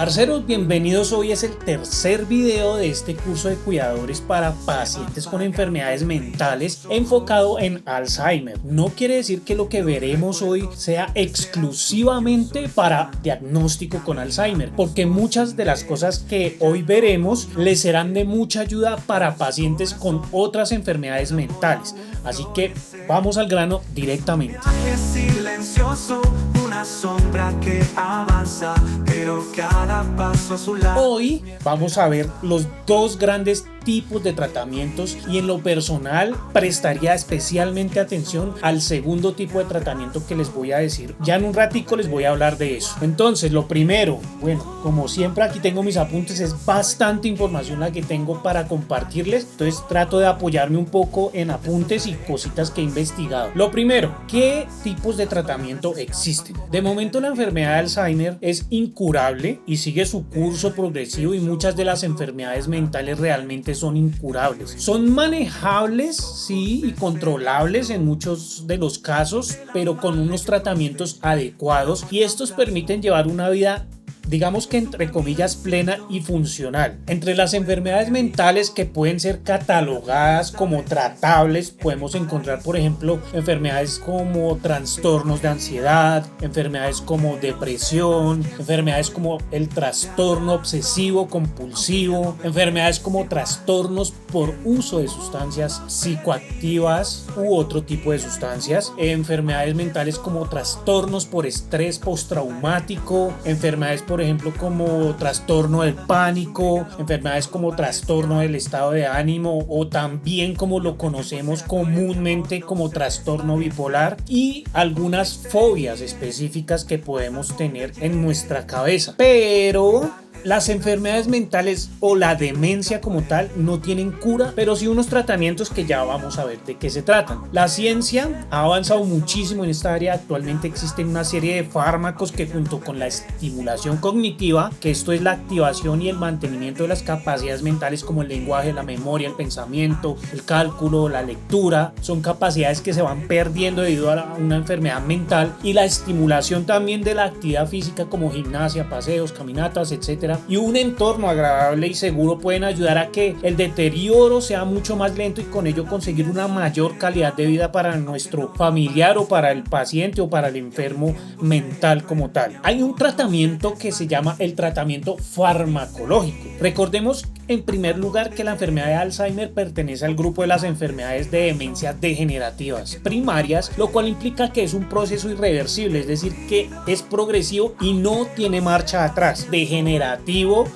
Parceros, bienvenidos. Hoy es el tercer video de este curso de cuidadores para pacientes con enfermedades mentales enfocado en Alzheimer. No quiere decir que lo que veremos hoy sea exclusivamente para diagnóstico con Alzheimer, porque muchas de las cosas que hoy veremos les serán de mucha ayuda para pacientes con otras enfermedades mentales. Así que vamos al grano directamente. Silencioso, una sombra que avanza, pero cada paso a su lado. Hoy vamos a ver los dos grandes tipos de tratamientos y en lo personal prestaría especialmente atención al segundo tipo de tratamiento que les voy a decir. Ya en un ratico les voy a hablar de eso. Entonces, lo primero, bueno, como siempre aquí tengo mis apuntes, es bastante información la que tengo para compartirles, entonces trato de apoyarme un poco en apuntes y cositas que he investigado. Lo primero, ¿qué tipos de tratamiento existen? De momento la enfermedad de Alzheimer es incurable y sigue su curso progresivo, y muchas de las enfermedades mentales realmente son incurables. Son manejables, sí, y controlables en muchos de los casos, pero con unos tratamientos adecuados, y estos permiten llevar una vida, digamos que entre comillas, plena y funcional. Entre las enfermedades mentales que pueden ser catalogadas como tratables podemos encontrar, por ejemplo, enfermedades como trastornos de ansiedad, enfermedades como depresión, enfermedades como el trastorno obsesivo compulsivo, enfermedades como trastornos por uso de sustancias psicoactivas u otro tipo de sustancias, enfermedades mentales como trastornos por estrés postraumático, enfermedades por ejemplo como trastorno del pánico, enfermedades como trastorno del estado de ánimo, o también como lo conocemos comúnmente como trastorno bipolar, y algunas fobias específicas que podemos tener en nuestra cabeza. Pero las enfermedades mentales o la demencia como tal no tienen cura, pero sí unos tratamientos que ya vamos a ver de qué se tratan. La ciencia ha avanzado muchísimo en esta área. Actualmente existen una serie de fármacos que, junto con la estimulación cognitiva, que esto es la activación y el mantenimiento de las capacidades mentales como el lenguaje, la memoria, el pensamiento, el cálculo, la lectura, son capacidades que se van perdiendo debido a una enfermedad mental, y la estimulación también de la actividad física como gimnasia, paseos, caminatas, etcétera, y un entorno agradable y seguro pueden ayudar a que el deterioro sea mucho más lento y con ello conseguir una mayor calidad de vida para nuestro familiar o para el paciente o para el enfermo mental como tal. Hay un tratamiento que se llama el tratamiento farmacológico. Recordemos en primer lugar que la enfermedad de Alzheimer pertenece al grupo de las enfermedades de demencia degenerativas primarias, lo cual implica que es un proceso irreversible, es decir, que es progresivo y no tiene marcha atrás, degenerativo,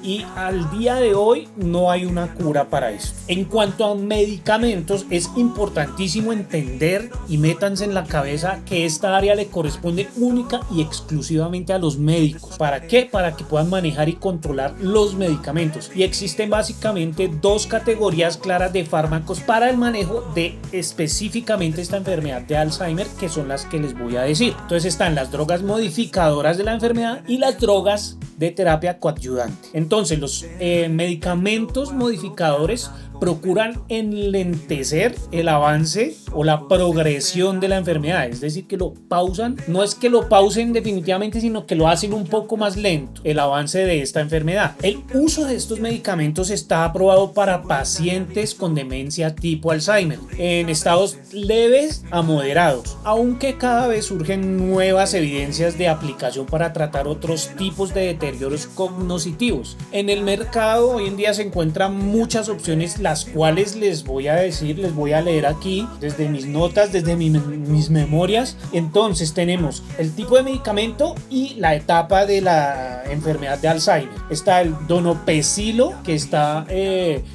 y al día de hoy no hay una cura para eso. En cuanto a medicamentos, es importantísimo entender y métanse en la cabeza que esta área le corresponde única y exclusivamente a los médicos. ¿Para qué? Para que puedan manejar y controlar los medicamentos, y existen básicamente dos categorías claras de fármacos para el manejo de específicamente esta enfermedad de Alzheimer, que son las que les voy a decir. Entonces están las drogas modificadoras de la enfermedad y las drogas de terapia coadyuvante. Entonces los medicamentos modificadores procuran enlentecer el avance o la progresión de la enfermedad, es decir, que lo pausan. No es que lo pausen definitivamente, sino que lo hacen un poco más lento el avance de esta enfermedad. El uso de estos medicamentos está aprobado para pacientes con demencia tipo Alzheimer en estados leves a moderados, aunque cada vez surgen nuevas evidencias de aplicación para tratar otros tipos de deterioros cognitivos. En el mercado hoy en día se encuentran muchas opciones, las cuales les voy a leer aquí desde mis notas, desde mis memorias. Entonces tenemos el tipo de medicamento y la etapa de la enfermedad de Alzheimer. Está el donepezilo, que está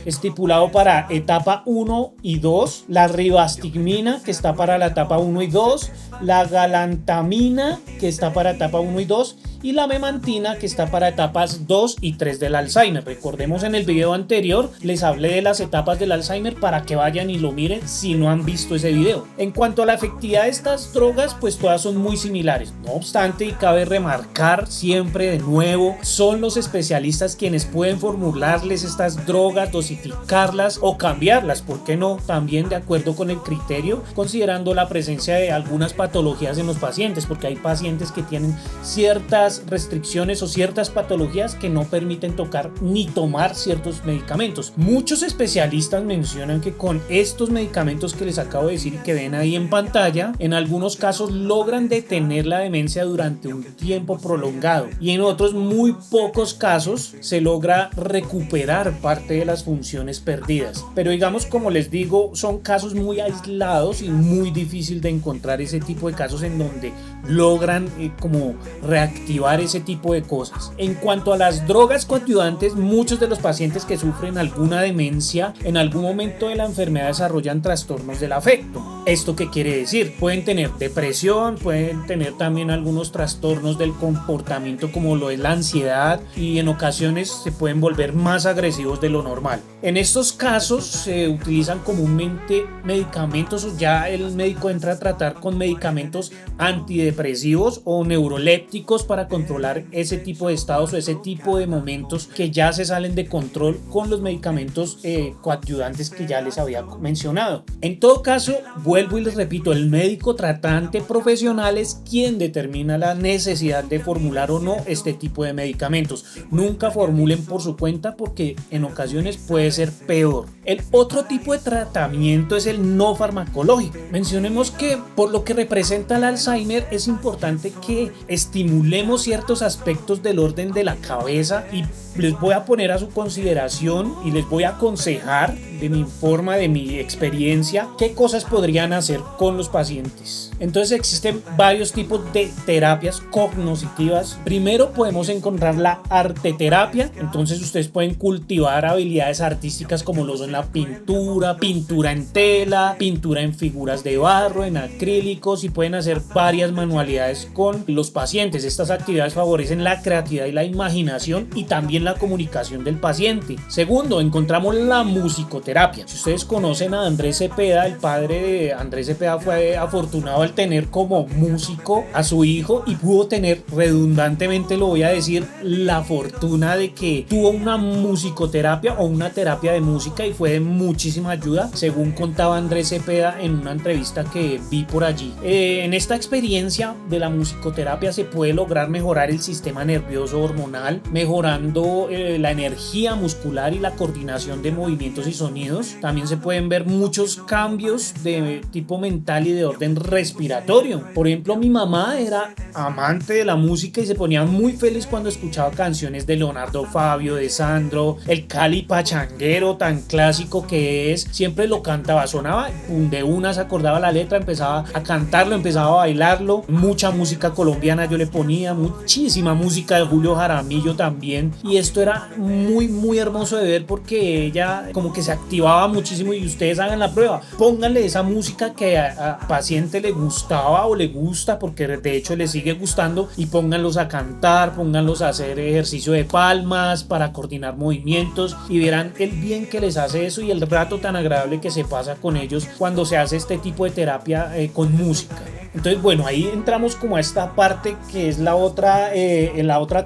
estipulado para etapa 1 y 2, la ribastigmina, que está para la etapa 1 y 2, la galantamina, que está para etapa 1 y 2, y la memantina, que está para etapas 2 y 3 del Alzheimer. Recordemos, en el video anterior les hablé de las etapas del Alzheimer para que vayan y lo miren si no han visto ese video. En cuanto a la efectividad de estas drogas, pues todas son muy similares. No obstante, y cabe remarcar siempre de nuevo, son los especialistas quienes pueden formularles estas drogas, dosificarlas o cambiarlas, ¿por qué no? También de acuerdo con el criterio, considerando la presencia de algunas patologías en los pacientes, porque hay pacientes que tienen ciertas ciertas restricciones o ciertas patologías que no permiten tocar ni tomar ciertos medicamentos. Muchos especialistas mencionan que con estos medicamentos que les acabo de decir y que ven ahí en pantalla, en algunos casos logran detener la demencia durante un tiempo prolongado y en otros muy pocos casos se logra recuperar parte de las funciones perdidas. Pero digamos, como les digo, son casos muy aislados y muy difícil de encontrar ese tipo de casos en donde logran como reactivar ese tipo de cosas. En cuanto a las drogas coadyuvantes, muchos de los pacientes que sufren alguna demencia en algún momento de la enfermedad desarrollan trastornos del afecto. ¿Esto qué quiere decir? Pueden tener depresión, pueden tener también algunos trastornos del comportamiento como lo es la ansiedad y en ocasiones se pueden volver más agresivos de lo normal. En estos casos se utilizan comúnmente medicamentos o ya el médico entra a tratar con medicamentos antidepresivos o neurolépticos para controlar ese tipo de estados o ese tipo de momentos que ya se salen de control con los medicamentos coadyuvantes que ya les había mencionado. En todo caso, vuelvo y les repito, el médico tratante profesional es quien determina la necesidad de formular o no este tipo de medicamentos. Nunca formulen por su cuenta porque en ocasiones puede ser peor. El otro tipo de tratamiento es el no farmacológico. Mencionemos que por lo que representa el Alzheimer es importante que estimulemos ciertos aspectos del orden de la cabeza y les voy a poner a su consideración y les voy a aconsejar de mi forma, de mi experiencia, qué cosas podrían hacer con los pacientes. Entonces existen varios tipos de terapias cognitivas. Primero podemos encontrar la arteterapia. Entonces ustedes pueden cultivar habilidades artísticas como lo son la pintura, pintura en tela, pintura en figuras de barro, en acrílicos y pueden hacer varias manualidades con los pacientes. Estas actividades favorecen la creatividad y la imaginación y también la comunicación del paciente. Segundo, encontramos la musicoterapia. Si ustedes conocen a Andrés Cepeda, el padre de Andrés Cepeda fue afortunado al tener como músico a su hijo y pudo tener, redundantemente lo voy a decir, la fortuna de que tuvo una musicoterapia o una terapia de música y fue de muchísima ayuda, según contaba Andrés Cepeda en una entrevista que vi por allí. En esta experiencia de la musicoterapia se puede lograr mejorar el sistema nervioso hormonal, mejorando la energía muscular y la coordinación de movimientos y sonidos. También se pueden ver muchos cambios de tipo mental y de orden respiratorio. Por ejemplo, mi mamá era amante de la música y se ponía muy feliz cuando escuchaba canciones de Leonardo Fabio, de Sandro, el Cali pachanguero tan clásico que es, siempre lo cantaba, sonaba, de una se acordaba la letra, empezaba a cantarlo, empezaba a bailarlo. Mucha música colombiana yo le ponía, muchísima música de Julio Jaramillo también, y esto era muy hermoso de ver porque ella como que se activaba muchísimo. Y ustedes hagan la prueba, pónganle esa música que a paciente le gustaba o le gusta, porque de hecho le sigue gustando, y pónganlos a cantar, pónganlos a hacer ejercicio de palmas para coordinar movimientos y verán el bien que les hace eso y el rato tan agradable que se pasa con ellos cuando se hace este tipo de terapia con música. Entonces, bueno, ahí entramos como a esta parte que es la otra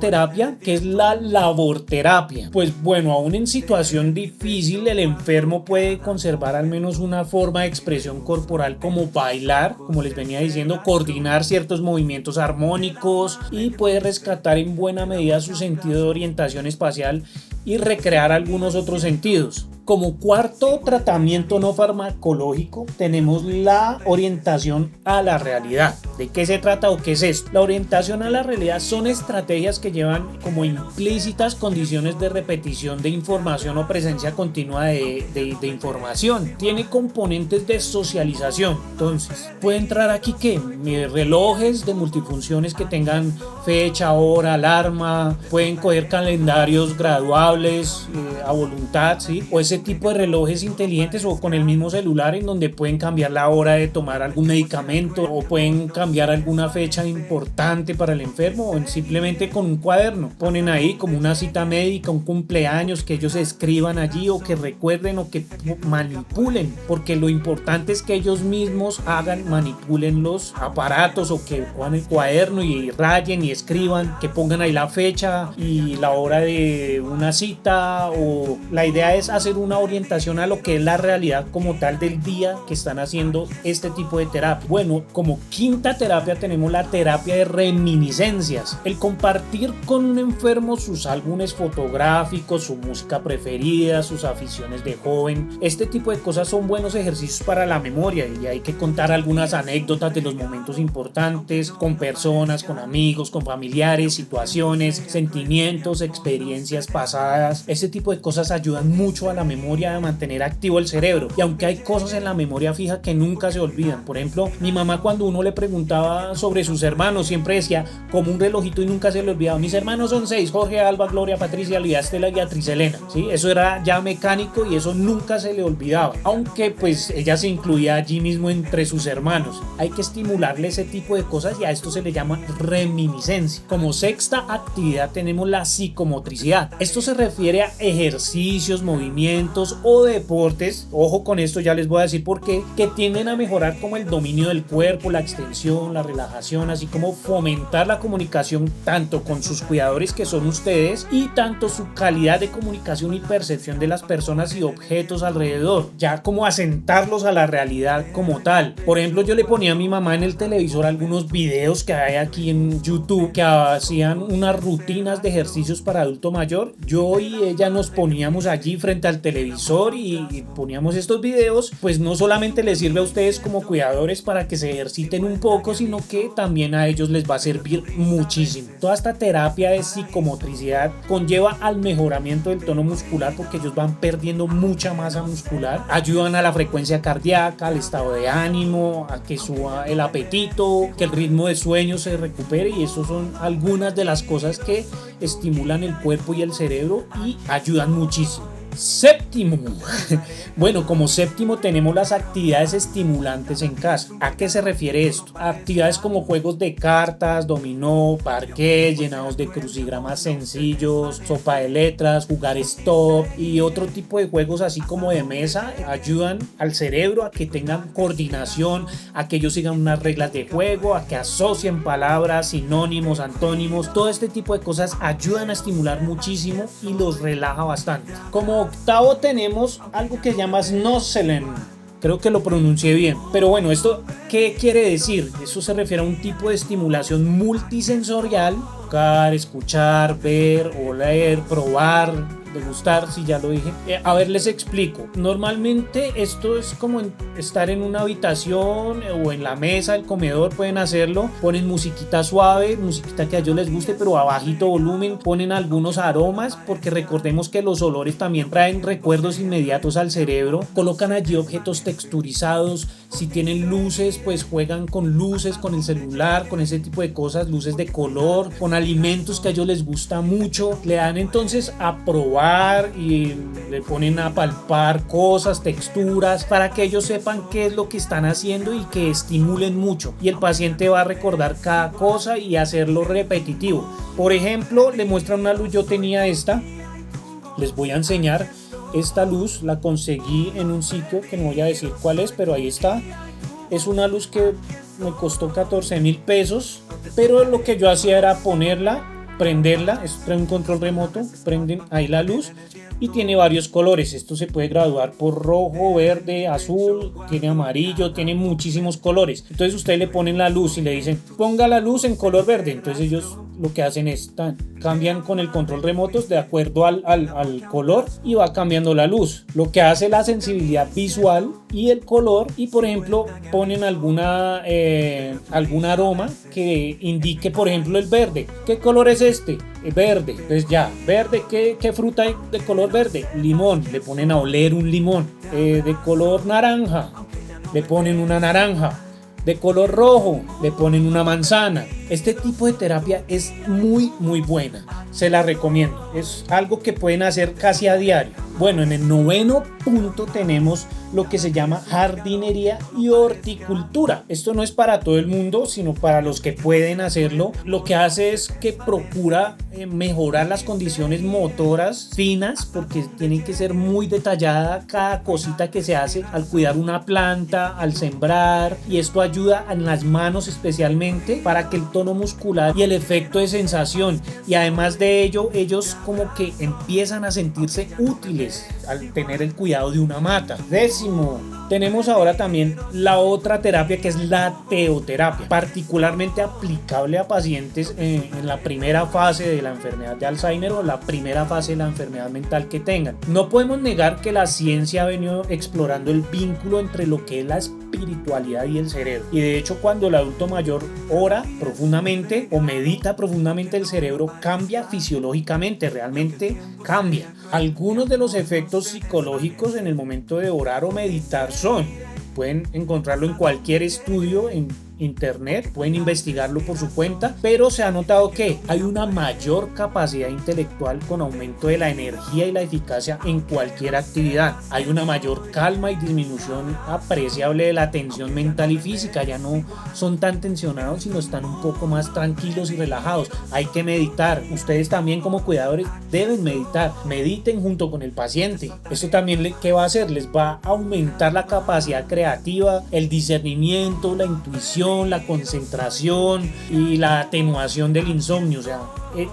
terapia, que es la laborterapia. Pues bueno, aún en situación difícil, el enfermo puede conservar al menos una forma de expresión corporal como bailar, como les venía diciendo, coordinar ciertos movimientos armónicos y puede rescatar en buena medida su sentido de orientación espacial y recrear algunos otros sentidos. Como cuarto tratamiento no farmacológico tenemos la orientación a la realidad. ¿De qué se trata o qué es esto? La orientación a la realidad son estrategias que llevan como implícitas condiciones de repetición de información o presencia continua de información. Tiene componentes de socialización. Entonces, puede entrar aquí ¿qué? Relojes de multifunciones que tengan fecha, hora, alarma. Pueden coger calendarios graduables a voluntad, ¿sí? O ese tipo de relojes inteligentes o con el mismo celular en donde pueden cambiar la hora de tomar algún medicamento o pueden cambiar alguna fecha importante para el enfermo, o simplemente con un cuaderno ponen ahí como una cita médica, un cumpleaños, que ellos escriban allí o que recuerden o que manipulen, porque lo importante es que ellos mismos manipulen los aparatos o que pongan el cuaderno y rayen y escriban, que pongan ahí la fecha y la hora de una cita. O la idea es hacer un una orientación a lo que es la realidad como tal del día que están haciendo este tipo de terapia. Bueno, como quinta terapia tenemos la terapia de reminiscencias. El compartir con un enfermo sus álbumes fotográficos, su música preferida, sus aficiones de joven. Este tipo de cosas son buenos ejercicios para la memoria y hay que contar algunas anécdotas de los momentos importantes con personas, con amigos, con familiares, situaciones, sentimientos, experiencias pasadas. Este tipo de cosas ayudan mucho a la memoria de mantener activo el cerebro. Y aunque hay cosas en la memoria fija que nunca se olvidan, por ejemplo, mi mamá cuando uno le preguntaba sobre sus hermanos siempre decía como un relojito y nunca se le olvidaba: mis hermanos son 6, Jorge, Alba, Gloria, Patricia, Lía, Estela y Beatriz Elena. ¿Sí? Eso era ya mecánico y eso nunca se le olvidaba, aunque pues ella se incluía allí mismo entre sus hermanos. Hay que estimularle ese tipo de cosas y a esto se le llama reminiscencia. Como sexta actividad tenemos la psicomotricidad. Esto se refiere a ejercicios, movimientos o deportes, ojo con esto, ya les voy a decir por qué, que tienden a mejorar como el dominio del cuerpo, la extensión, la relajación, así como fomentar la comunicación tanto con sus cuidadores, que son ustedes, y tanto su calidad de comunicación y percepción de las personas y objetos alrededor, ya como asentarlos a la realidad como tal. Por ejemplo, yo le ponía a mi mamá en el televisor algunos videos que hay aquí en YouTube que hacían unas rutinas de ejercicios para adulto mayor. Yo y ella nos poníamos allí frente al televisor y poníamos estos videos. Pues no solamente les sirve a ustedes como cuidadores para que se ejerciten un poco, sino que también a ellos les va a servir muchísimo. Toda esta terapia de psicomotricidad conlleva al mejoramiento del tono muscular porque ellos van perdiendo mucha masa muscular, ayudan a la frecuencia cardíaca, al estado de ánimo, a que suba el apetito, que el ritmo de sueño se recupere, y eso son algunas de las cosas que estimulan el cuerpo y el cerebro y ayudan muchísimo. Séptimo, bueno, como séptimo tenemos las actividades estimulantes en casa. ¿A qué se refiere esto? Actividades como juegos de cartas, dominó, parqués, llenados de crucigramas sencillos, sopa de letras, jugar stop y otro tipo de juegos así como de mesa ayudan al cerebro a que tengan coordinación, a que ellos sigan unas reglas de juego, a que asocien palabras, sinónimos, antónimos. Todo este tipo de cosas ayudan a estimular muchísimo y los relaja bastante. Como octavo tenemos algo que se llama Snozzelen. Creo que lo pronuncié bien, pero bueno, ¿esto qué quiere decir? Eso se refiere a un tipo de estimulación multisensorial: tocar, escuchar, ver, oler, probar, degustar, si ya lo dije. A ver, les explico. Normalmente esto es como estar en una habitación o en la mesa del comedor, pueden hacerlo, ponen musiquita suave, musiquita que a ellos les guste, pero a bajito volumen, ponen algunos aromas, porque recordemos que los olores también traen recuerdos inmediatos al cerebro, colocan allí objetos texturizados, si tienen luces, pues juegan con luces, con el celular, con ese tipo de cosas, luces de color, con alimentos que a ellos les gusta mucho, le dan entonces a probar y le ponen a palpar cosas, texturas, para que ellos sepan qué es lo que están haciendo y que estimulen mucho, y el paciente va a recordar cada cosa y hacerlo repetitivo. Por ejemplo, le muestran una luz. Yo tenía esta, les voy a enseñar. Esta luz la conseguí en un sitio que no voy a decir cuál es, pero ahí está. Es una luz que me costó 14,000 pesos, pero lo que yo hacía era ponerla, prenderla, es un control remoto, prenden ahí la luz y tiene varios colores. Esto se puede graduar por rojo, verde, azul, tiene amarillo, tiene muchísimos colores. Entonces ustedes le ponen la luz y le dicen ponga la luz en color verde, entonces ellos lo que hacen es cambian con el control remoto de acuerdo al color y va cambiando la luz, lo que hace la sensibilidad visual y el color. Y por ejemplo ponen algún aroma que indique, por ejemplo, el verde. ¿Qué color es este? Verde. Entonces ya, verde, ¿qué fruta hay de color verde? Limón, le ponen a oler un limón. De color naranja, le ponen una naranja. De color rojo, le ponen una manzana. Este tipo de terapia es muy buena, se la recomiendo, es algo que pueden hacer casi a diario. Bueno, en el noveno punto tenemos lo que se llama jardinería y horticultura. Esto no es para todo el mundo, sino para los que pueden hacerlo. Lo que hace es que procura mejorar las condiciones motoras finas, porque tiene que ser muy detallada cada cosita que se hace al cuidar una planta, al sembrar, y esto ayuda en las manos especialmente para que el tono muscular y el efecto de sensación, y además de ello ellos como que empiezan a sentirse útiles al tener el cuidado de una mata. Décimo, tenemos ahora también la otra terapia, que es la teoterapia, particularmente aplicable a pacientes en la primera fase de la enfermedad de Alzheimer o la primera fase de la enfermedad mental que tengan. No podemos negar que la ciencia ha venido explorando el vínculo entre lo que es la espiritualidad y el cerebro, y de hecho cuando el adulto mayor ora profundamente o medita profundamente, el cerebro cambia fisiológicamente, realmente cambia. Algunos de los efectos psicológicos en el momento de orar o meditar pueden encontrarlo en cualquier estudio en internet, pueden investigarlo por su cuenta, pero se ha notado que hay una mayor capacidad intelectual con aumento de la energía y la eficacia en cualquier actividad. Hay una mayor calma y disminución apreciable de la tensión mental y física. Ya no son tan tensionados, sino están un poco más tranquilos y relajados. Hay que meditar. Ustedes también como cuidadores deben meditar. Mediten junto con el paciente. Esto también, ¿qué va a hacer? Les va a aumentar la capacidad creativa, el discernimiento, la intuición, la concentración y la atenuación del insomnio. O sea,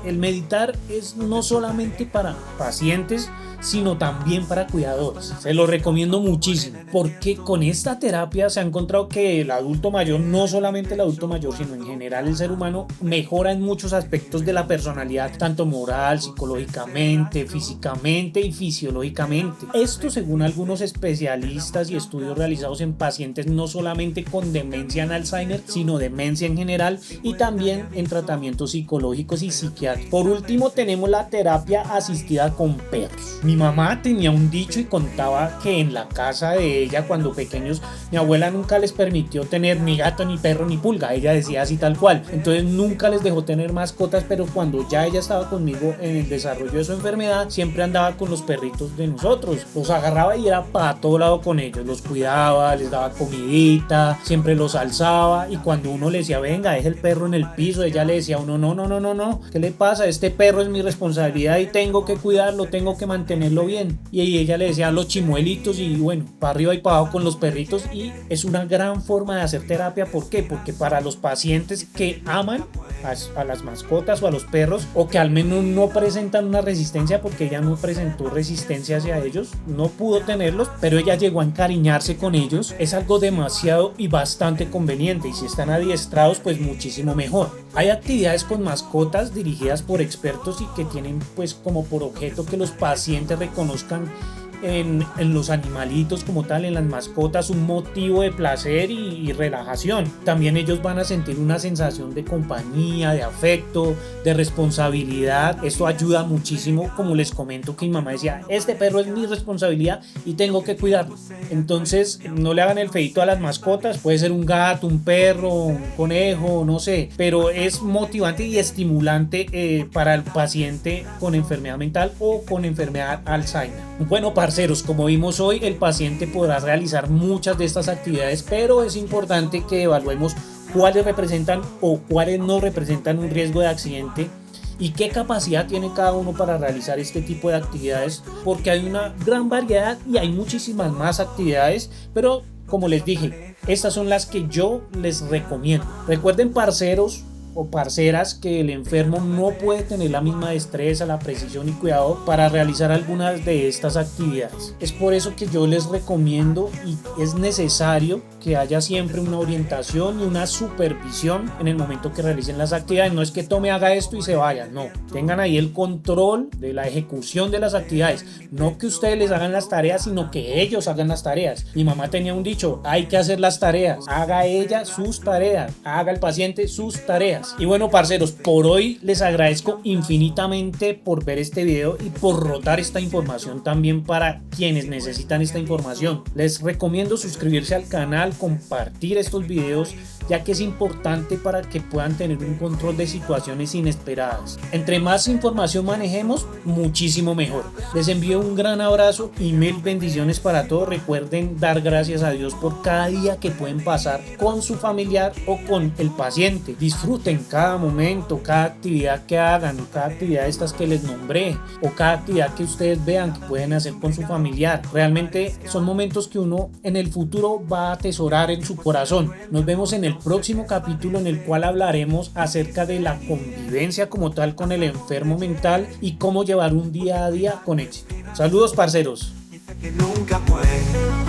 el meditar es no solamente para pacientes, sino también para cuidadores. Se lo recomiendo muchísimo, porque con esta terapia se ha encontrado que el adulto mayor, no solamente el adulto mayor, sino en general el ser humano, mejora en muchos aspectos de la personalidad, tanto moral, psicológicamente, físicamente y fisiológicamente. Esto según algunos especialistas y estudios realizados en pacientes no solamente con demencia en Alzheimer, sino demencia en general, y también en tratamientos psicológicos y psiquiátricos. Por último, tenemos la terapia asistida con perros. Mi mamá tenía un dicho y contaba que en la casa de ella, cuando pequeños, mi abuela nunca les permitió tener ni gato, ni perro, ni pulga. Ella decía así tal cual. Entonces nunca les dejó tener mascotas, pero cuando ya ella estaba conmigo en el desarrollo de su enfermedad, siempre andaba con los perritos de nosotros. Los agarraba y era para todo lado con ellos. Los cuidaba, les daba comidita, siempre los alzaba, y cuando uno le decía, venga, deje el perro en el piso, ella le decía a uno, no, ¿qué le pasa? Este perro es mi responsabilidad y tengo que cuidarlo, tengo que mantenerlo bien. Y ella le decía a los chimuelitos, y bueno, para arriba y para abajo con los perritos. Y es una gran forma de hacer terapia. ¿Por qué? Porque para los pacientes que aman a las mascotas o a los perros, o que al menos no presentan una resistencia, porque ella no presentó resistencia hacia ellos, no pudo tenerlos, pero ella llegó a encariñarse con ellos, es algo demasiado y bastante conveniente, y si están adiestrados, pues muchísimo mejor. Hay actividades con mascotas dirigidas por expertos y que tienen pues como por objeto que los pacientes reconozcan en los animalitos como tal, en las mascotas, un motivo de placer y relajación. También ellos van a sentir una sensación de compañía, de afecto, de responsabilidad. Esto ayuda muchísimo. Como les comento, que mi mamá decía, este perro es mi responsabilidad y tengo que cuidarlo. Entonces no le hagan el feíto a las mascotas. Puede ser un gato, un perro, un conejo, no sé, pero es motivante y estimulante para el paciente con enfermedad mental o con enfermedad Alzheimer. Bueno, parceros, como vimos hoy, el paciente podrá realizar muchas de estas actividades, pero es importante que evaluemos cuáles representan o cuáles no representan un riesgo de accidente y qué capacidad tiene cada uno para realizar este tipo de actividades, porque hay una gran variedad y hay muchísimas más actividades, pero como les dije, estas son las que yo les recomiendo. Recuerden, parceros o parceras, que el enfermo no puede tener la misma destreza, la precisión y cuidado para realizar algunas de estas actividades. Es por eso que yo les recomiendo, y es necesario que haya siempre una orientación y una supervisión en el momento que realicen las actividades. No es que tome, haga esto y se vaya, no. Tengan ahí el control de la ejecución de las actividades. No que ustedes les hagan las tareas, sino que ellos hagan las tareas. Mi mamá tenía un dicho, hay que hacer las tareas. Haga ella sus tareas, haga el paciente sus tareas. Y bueno, parceros, por hoy les agradezco infinitamente por ver este video y por rotar esta información también para quienes necesitan esta información. Les recomiendo suscribirse al canal, compartir estos videos ya que es importante para que puedan tener un control de situaciones inesperadas. Entre más información manejemos, muchísimo mejor. Les envío un gran abrazo y mil bendiciones para todos. Recuerden dar gracias a Dios por cada día que pueden pasar con su familiar o con el paciente. Disfruten cada momento, cada actividad que hagan, cada actividad de estas que les nombré o cada actividad que ustedes vean que pueden hacer con su familiar. Realmente son momentos que uno en el futuro va a atesorar en su corazón. Nos vemos en el próximo capítulo, en el cual hablaremos acerca de la convivencia como tal con el enfermo mental y cómo llevar un día a día con éxito. Saludos, parceros. Que nunca puede.